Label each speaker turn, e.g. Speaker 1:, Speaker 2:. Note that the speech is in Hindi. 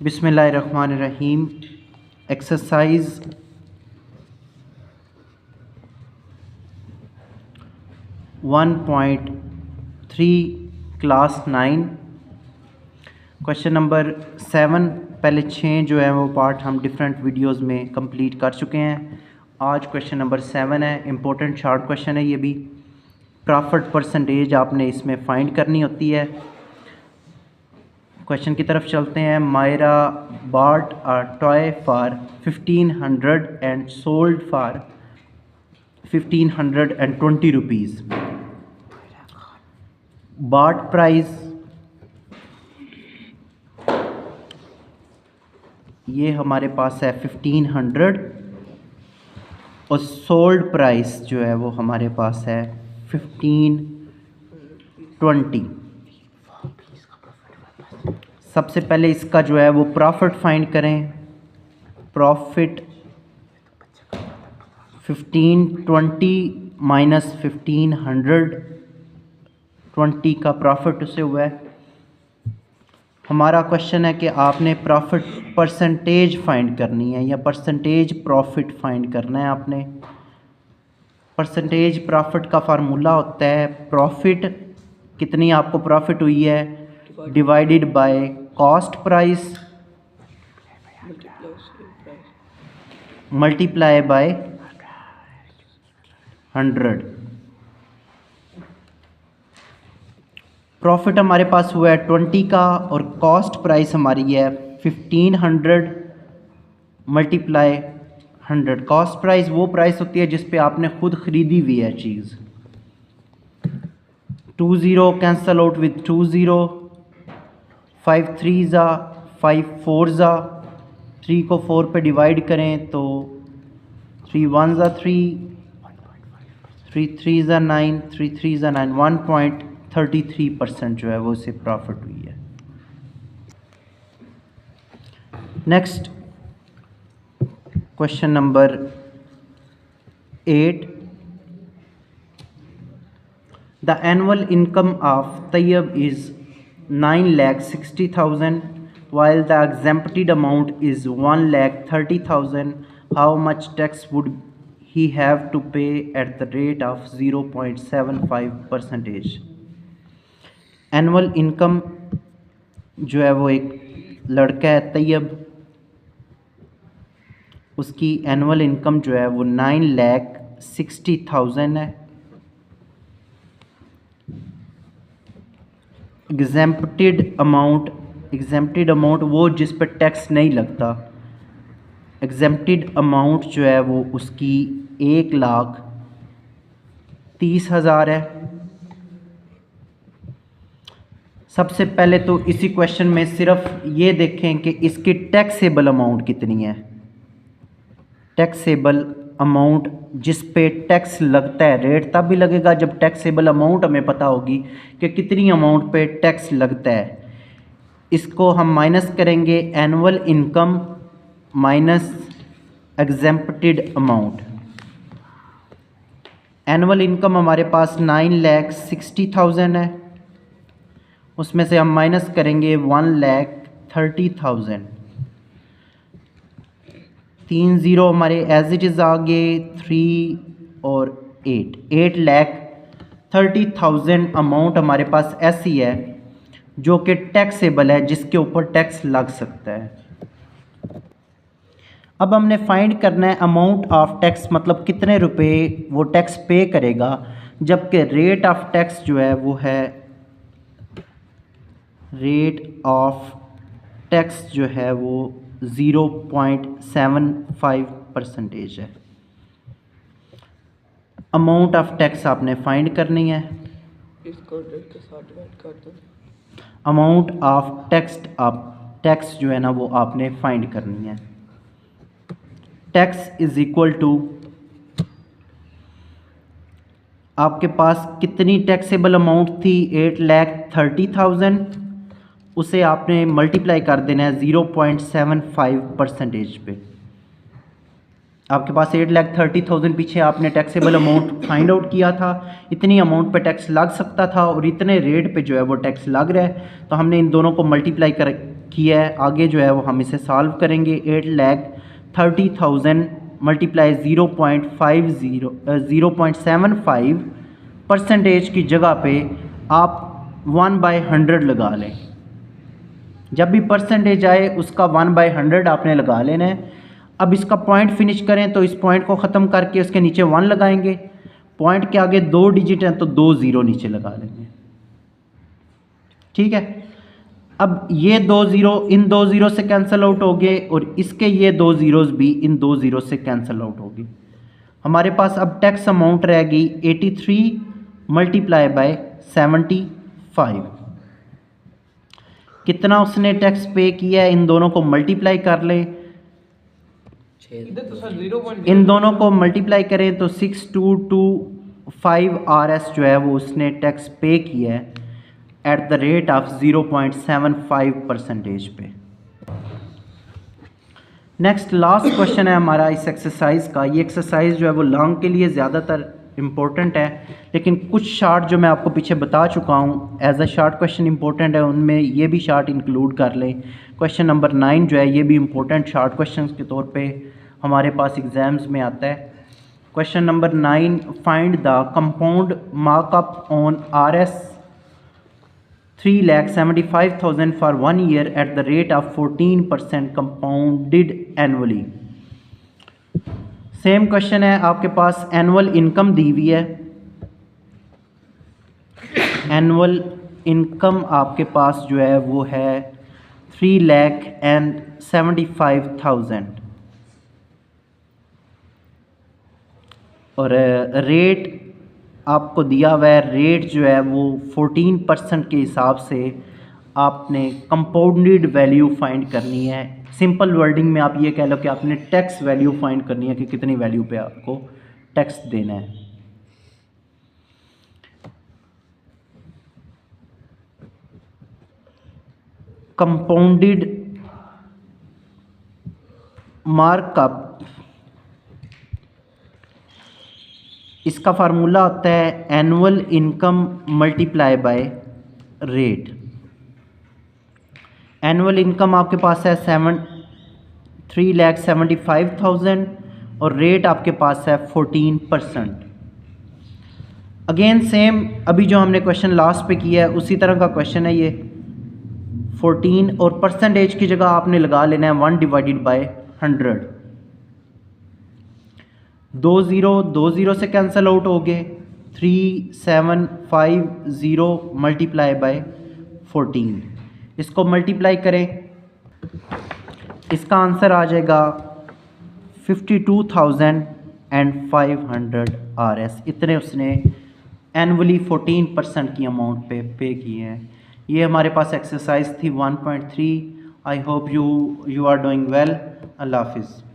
Speaker 1: बिस्मिल्लाहिर्रहमानिर्रहीम। Exercise 1.3 class 9 question number 7। पहले 6 जो है वो पार्ट हम डिफरेंट वीडियोस में कंप्लीट कर चुके हैं। आज क्वेश्चन नंबर 7 है। इम्पोर्टेंट शॉर्ट क्वेश्चन है ये भी। प्रॉफिट परसेंटेज आपने इसमें फाइंड करनी होती है। क्वेश्चन की तरफ चलते हैं। Myra bought a toy for 1500 and sold for 1520 rupees. Bought price ये हमारे पास है 1500 और सोल्ड प्राइस जो है वो हमारे पास है 1520। सबसे पहले इसका जो है वो प्रॉफिट फाइंड करें। प्रॉफिट 1520 माइनस 1520 का प्रॉफिट उससे हुआ है। हमारा क्वेश्चन है कि आपने प्रॉफिट परसेंटेज फाइंड करनी है या परसेंटेज प्रॉफिट फाइंड करना है आपने। परसेंटेज प्रॉफिट का फार्मूला होता है प्रॉफिट कितनी आपको प्रॉफिट हुई है divided by cost price multiply by 100। Profit हमारे पास हुआ है 20 का और कॉस्ट प्राइस हमारी है 1500 मल्टीप्लाई 100। कॉस्ट प्राइस वो प्राइस होती है जिस पे आपने खुद ख़रीदी हुई है चीज़। 20 कैंसल आउट विद 20, 5 3 ज़ा 5 4 ज़ा 3 को 4 पे डिवाइड करें तो 3 1 ज़ा 3, 3 3 ज़ा 9, 3 3 ज़ा 9, 1.33% जो है वो इससे प्रॉफिट हुई है। Next question number 8। The annual income of Tayyab is 9,60,000 while the exempted amount is 1,30,000. How much tax would he have to pay at the rate of 0.75%? Annual income जो है वो एक लड़का है तैयब, उसकी एनुअल इनकम जो है वो 9,60,000 है। एग्जेम्प्टेड अमाउंट वो जिस पर टैक्स नहीं लगता। एग्जेम्प्टेड अमाउंट जो है वो उसकी 1,30,000 है। सबसे पहले तो इसी क्वेश्चन में सिर्फ ये देखें कि इसकी टैक्सेबल अमाउंट कितनी है। टैक्सेबल अमाउंट जिस पे टैक्स लगता है, रेट तब भी लगेगा जब टैक्सेबल अमाउंट हमें पता होगी कि कितनी अमाउंट पे टैक्स लगता है। इसको हम माइनस करेंगे annual income minus exempted amount. Annual income हमारे पास 9,60,000 है, उसमें से हम माइनस करेंगे 1,30,000। 3 0 हमारे एज इट इज़ आ गए, 3 और 8,30,000 अमाउंट हमारे पास ऐसी है जो कि टैक्सेबल है, जिसके ऊपर टैक्स लग सकता है। अब हमने फाइंड करना है अमाउंट ऑफ टैक्स, मतलब कितने रुपए वो टैक्स पे करेगा, जबकि रेट ऑफ टैक्स जो है वो है रेट ऑफ टैक्स जो है वो 0.75% है। अमाउंट ऑफ टैक्स आपने फाइंड करनी है।
Speaker 2: इसको के साथ डिवाइड कर दो।
Speaker 1: अमाउंट ऑफ टैक्स जो है ना वो आपने फाइंड करनी है। टैक्स इज इक्वल टू आपके पास कितनी टैक्सेबल अमाउंट थी 8,30,000, उसे आपने मल्टीप्लाई कर देना है 0.75% पे। आपके पास 8,30,000 पीछे आपने टैक्सेबल अमाउंट फाइंड आउट किया था, इतनी अमाउंट पे टैक्स लग सकता था और इतने रेट पे जो है वो टैक्स लग रहा है, तो हमने इन दोनों को मल्टीप्लाई किया है। आगे जो है वो हम इसे सॉल्व करेंगे। 8,30,000 मल्टीप्लाई 0.75 परसेंटेज की जगह पे आप 1/100 लगा लें। जब भी परसेंटेज आए उसका 1/100 आपने लगा लेना है। अब इसका पॉइंट फिनिश करें तो इस पॉइंट को ख़त्म करके उसके नीचे 1 लगाएंगे। पॉइंट के आगे 2 डिजिट हैं तो 2 ज़ीरो नीचे लगा लेंगे। ठीक है, अब ये 2 ज़ीरो इन 2 ज़ीरो से कैंसिल आउट हो गए और इसके ये 2 ज़ीरोज़ भी इन 2 ज़ीरो से कैंसिल आउट हो गए। हमारे पास अब टैक्स अमाउंट रह गई 83 मल्टीप्लाई बाय 75। कितना उसने टैक्स पे किया है, इन दोनों को मल्टीप्लाई कर लें। इन दोनों को मल्टीप्लाई करें तो 6225 RS जो है वो उसने टैक्स पे किया है at the rate of 0.75 percentage पे। नेक्स्ट लास्ट क्वेश्चन है हमारा इस एक्सरसाइज का। ये एक्सरसाइज जो है वो लॉन्ग के लिए ज़्यादातर इम्पोर्टेंट है, लेकिन कुछ शार्ट जो मैं आपको पीछे बता चुका हूँ as a short question important है, उनमें ये भी शार्ट इंक्लूड कर लें। क्वेश्चन नंबर 9 जो है ये भी इम्पोर्टेंट शार्ट क्वेश्चन के तौर पे हमारे पास एग्ज़ाम्स में आता है। Question number 9, find the compound markup on RS 3,75,000 for 1 year at the rate of 14% compounded annually। Same question है, आपके पास एनुअल इनकम दी हुई है। एनुअल इनकम आपके पास जो है वो है 3,75,000 और रेट आपको दिया हुआ है। रेट जो है वो 14% के हिसाब से आपने कंपाउंडेड वैल्यू फाइंड करनी है। सिंपल वर्डिंग में आप ये कह लो कि आपने टैक्स वैल्यू फाइंड करनी है कि कितनी वैल्यू पे आपको टैक्स देना है। कंपाउंडेड मार्कअप, इसका फार्मूला होता है annual income multiply by rate. Annual income आपके पास है 3,75,000 और रेट आपके पास है 14%। अगेन सेम अभी जो हमने क्वेश्चन लास्ट पे किया है उसी तरह का क्वेश्चन है ये। 14 और परसेंटेज की जगह आपने लगा लेना है 1/100। 2 ज़ीरो से कैंसिल आउट हो गए। 3,750 मल्टीप्लाई बाय 14, इसको मल्टीप्लाई करें, इसका आंसर आ जाएगा 52,500 RS। इतने उसने एनुअली 14% की अमाउंट पे किए हैं। ये हमारे पास एक्सरसाइज थी 1.3। I hope you are doing well. अल्लाह हाफिज़।